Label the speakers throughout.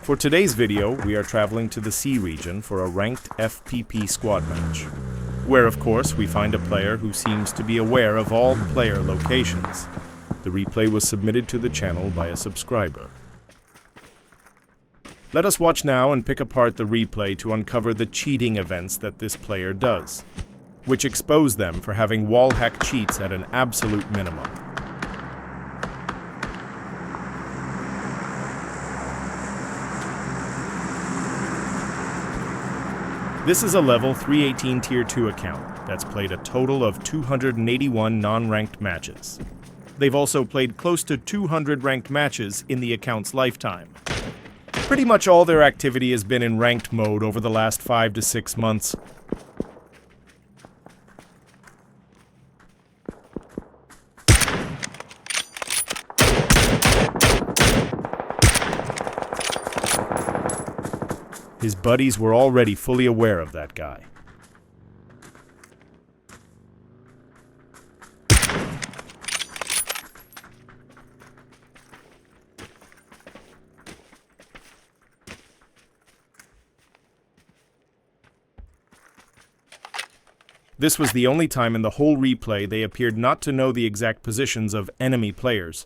Speaker 1: For today's video, we are traveling to the SEA region for a ranked FPP squad match, where of course we find a player who seems to be aware of all player locations. The replay was submitted to the channel by a subscriber. Let us watch now and pick apart the replay to uncover the cheating events that this player does, which expose them for having Wallhack cheats at an absolute minimum. This is a level 318 Tier 2 account that's played a total of 281 non-ranked matches. They've also played close to 200 ranked matches in the account's lifetime. Pretty much all their activity has been in ranked mode over the last 5 to 6 months. His buddies were already fully aware of that guy. This was the only time in the whole replay they appeared not to know the exact positions of enemy players.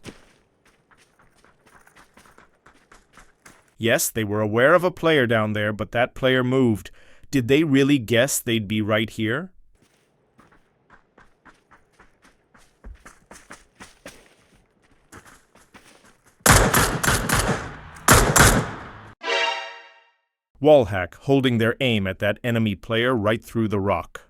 Speaker 1: Yes, they were aware of a player down there, but that player moved. Did they really guess they'd be right here? Wallhack holding their aim at that enemy player right through the rock.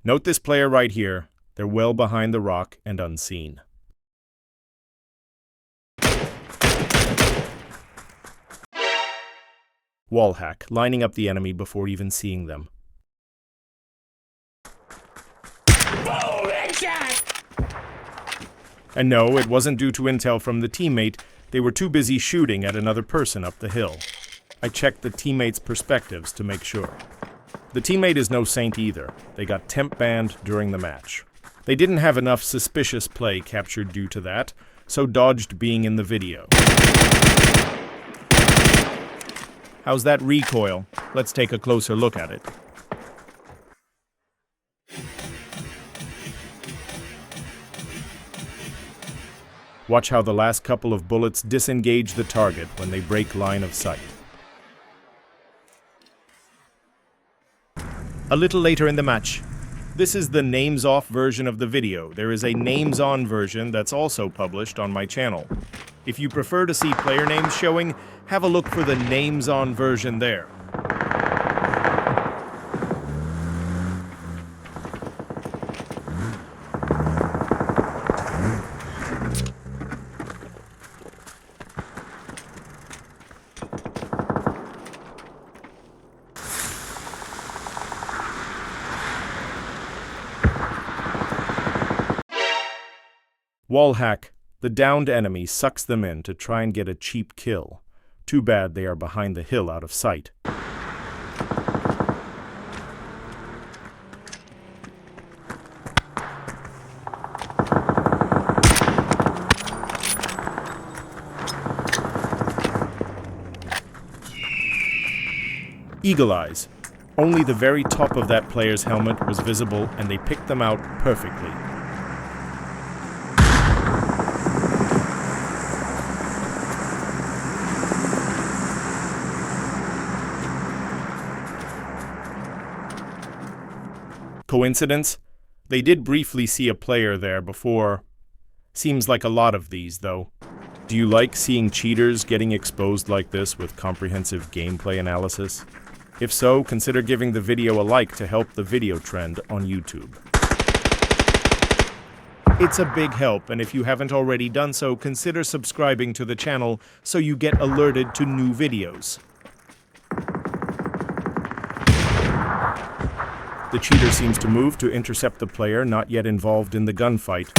Speaker 1: Note this player right here. They're well behind the rock and unseen. Wallhack lining up the enemy before even seeing them. And no, it wasn't due to intel from the teammate. They were too busy shooting at another person up the hill. I checked the teammates' perspectives to make sure. The teammate is no saint either. They got temp banned during the match. They didn't have enough suspicious play captured due to that, so dodged being in the video. How's that recoil? Let's take a closer look at it. Watch how the last couple of bullets disengage the target when they break line of sight. A little later in the match. This is the names off version of the video. There is a names on version that's also published on my channel. If you prefer to see player names showing, have a look for the names on version there. Wallhack, the downed enemy, sucks them in to try and get a cheap kill. Too bad they are behind the hill out of sight. Eagle eyes. Only the very top of that player's helmet was visible and they picked them out perfectly. Coincidence? They did briefly see a player there before. Seems like a lot of these, though. Do you like seeing cheaters getting exposed like this with comprehensive gameplay analysis? If so, consider giving the video a like to help the video trend on YouTube. It's a big help, and if you haven't already done so, consider subscribing to the channel so you get alerted to new videos. The cheater seems to move to intercept the player not yet involved in the gunfight.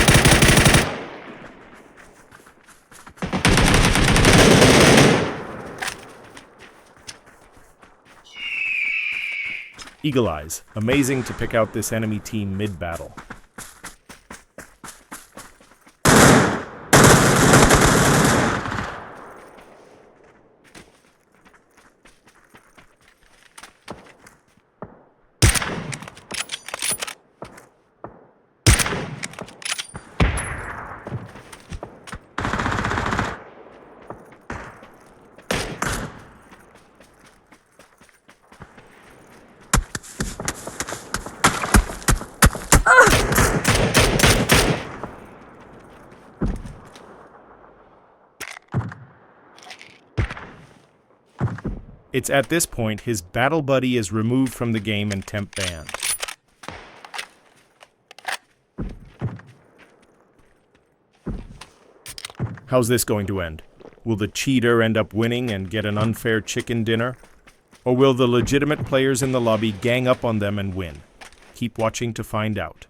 Speaker 1: Eagle Eyes. Amazing to pick out this enemy team mid-battle. It's at this point his battle buddy is removed from the game and temp banned. How's this going to end? Will the cheater end up winning and get an unfair chicken dinner? Or will the legitimate players in the lobby gang up on them and win? Keep watching to find out.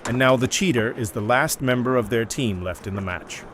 Speaker 1: And now the cheater is the last member of their team left in the match.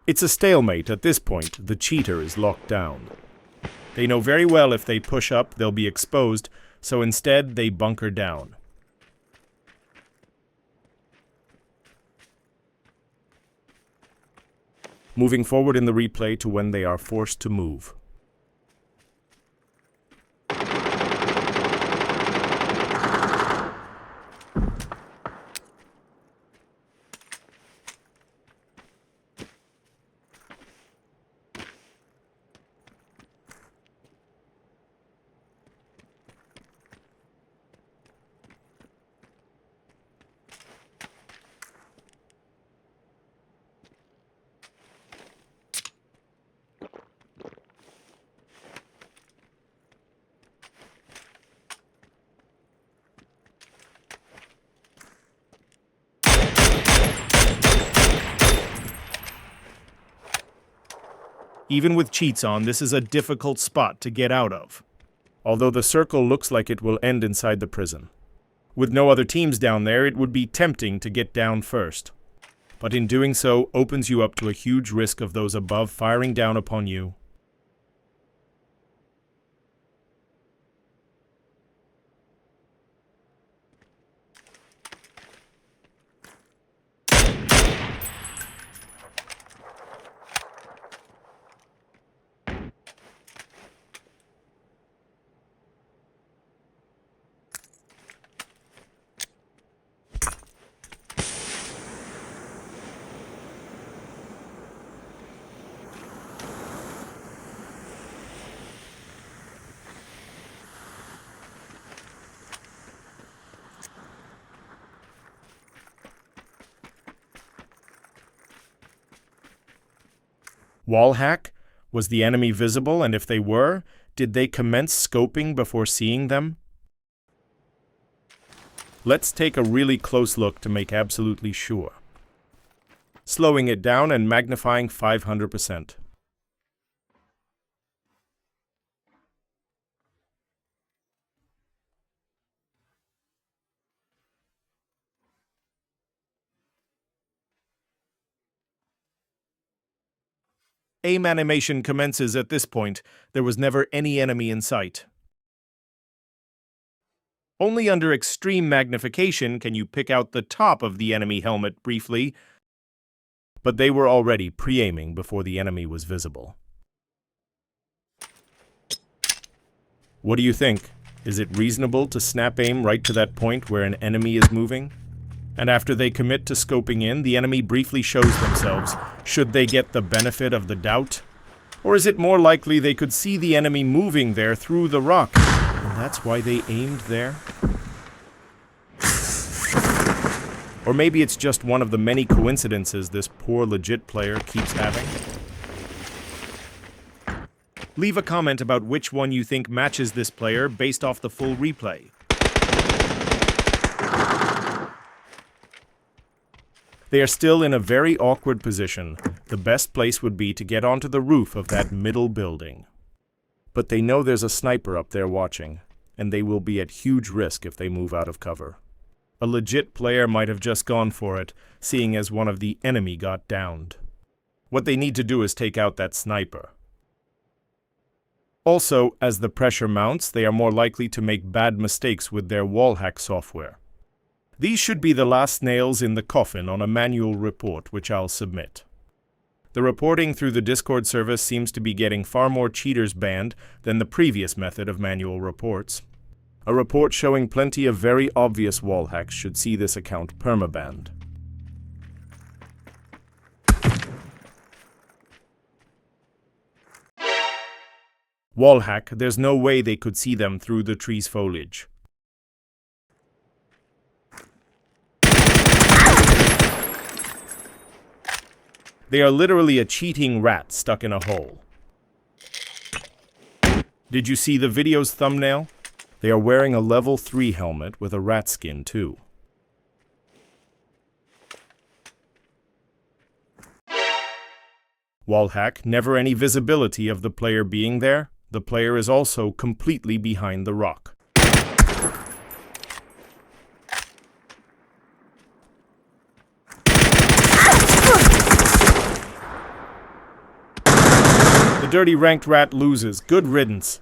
Speaker 1: It's a stalemate at this point. The cheater is locked down. They know very well if they push up, they'll be exposed, so instead they bunker down. Moving forward in the replay to when they are forced to move. Even with cheats on, this is a difficult spot to get out of, although the circle looks like it will end inside the prison. With no other teams down there, it would be tempting to get down first, but in doing so opens you up to a huge risk of those above firing down upon you. Wallhack? Was the enemy visible, and if they were, did they commence scoping before seeing them? Let's take a really close look to make absolutely sure. Slowing it down and magnifying 500%. Aim animation commences at this point. There was never any enemy in sight. Only under extreme magnification can you pick out the top of the enemy helmet briefly, but they were already pre-aiming before the enemy was visible. What do you think? Is it reasonable to snap aim right to that point where an enemy is moving? And after they commit to scoping in, the enemy briefly shows themselves. Should they get the benefit of the doubt? Or is it more likely they could see the enemy moving there through the rock, and that's why they aimed there? Or maybe it's just one of the many coincidences this poor legit player keeps having? Leave a comment about which one you think matches this player based off the full replay. They are still in a very awkward position. The best place would be to get onto the roof of that middle building. But they know there's a sniper up there watching, and they will be at huge risk if they move out of cover. A legit player might have just gone for it, seeing as one of the enemy got downed. What they need to do is take out that sniper. Also, as the pressure mounts, they are more likely to make bad mistakes with their Wallhack software. These should be the last nails in the coffin on a manual report, which I'll submit. The reporting through the Discord service seems to be getting far more cheaters banned than the previous method of manual reports. A report showing plenty of very obvious wallhacks should see this account permabanned. Wallhack, there's no way they could see them through the tree's foliage. They are literally a cheating rat stuck in a hole. Did you see the video's thumbnail? They are wearing a level 3 helmet with a rat skin too. Wallhack, never any visibility of the player being there. The player is also completely behind the rock. The dirty ranked rat loses. Good riddance.